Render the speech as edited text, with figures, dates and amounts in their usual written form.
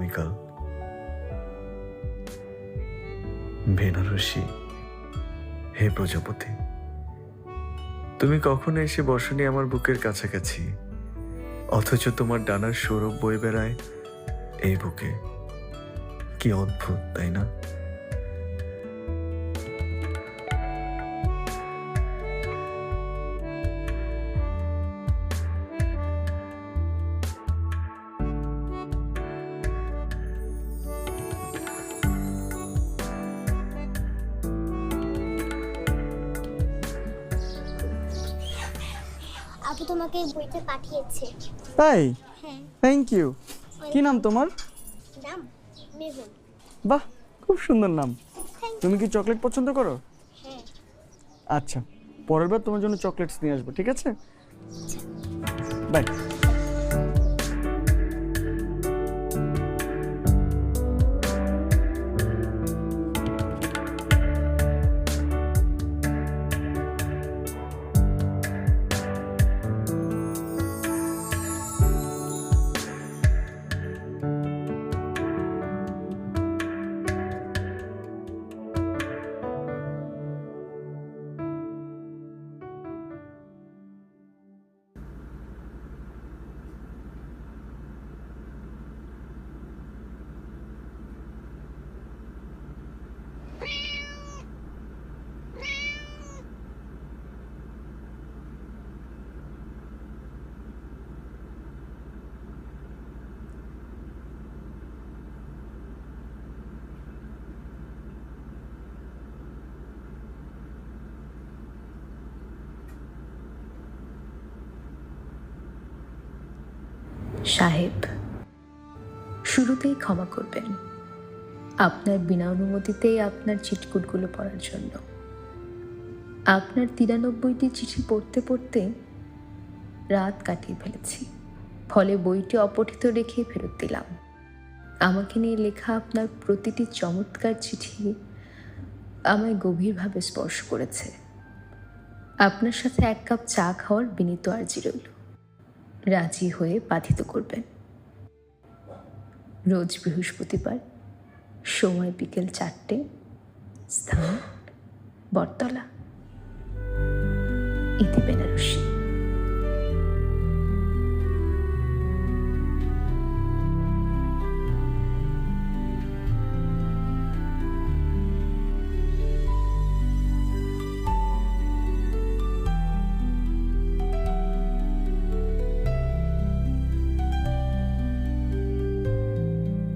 Michael Banarasi, হে প্রজাপতি, তুমি কখনো এসে বসনি আমার বুকের কাছাকাছি, অথচ তোমার ডানার সৌরভ বয়ে বেড়ায় এই বুকে। কি অদ্ভুত, তাই না? আপু তোমাকে এই বইটা পাঠিয়েছে। তাই? হ্যাঁ। Thank you. কি নাম তোমার? নাম মেহুল। বাহ, খুব সুন্দর নাম। Thank তুমি কি চকলেট পছন্দ করো? হ্যাঁ। আচ্ছা, পরের বার তোমার জন্য চকলেটস নিয়ে আসবো, ঠিক আছে? বাই। সাহেব, শুরুতেই ক্ষমা করবেন আপনার বিনা অনুমতিতেই আপনার চিটকুটগুলো পড়ার জন্য। আপনার 93টি চিঠি পড়তে পড়তে রাত কাটিয়ে ফেলেছি, ফলে বইটি অপঠিত রেখে ফেরত দিলাম। আমাকে নিয়ে লেখা আপনার প্রতিটি চমৎকার চিঠি আমায় গভীরভাবে স্পর্শ করেছে। আপনার সাথে এক কাপ চা খাওয়ার বিনীত আর্জি রইল, রাজি হয়ে বাধিত করবেন। রোজ বৃহস্পতিবার, সময় বিকেল 4টে, স্থান বটতলা, ইতি বেনারসি।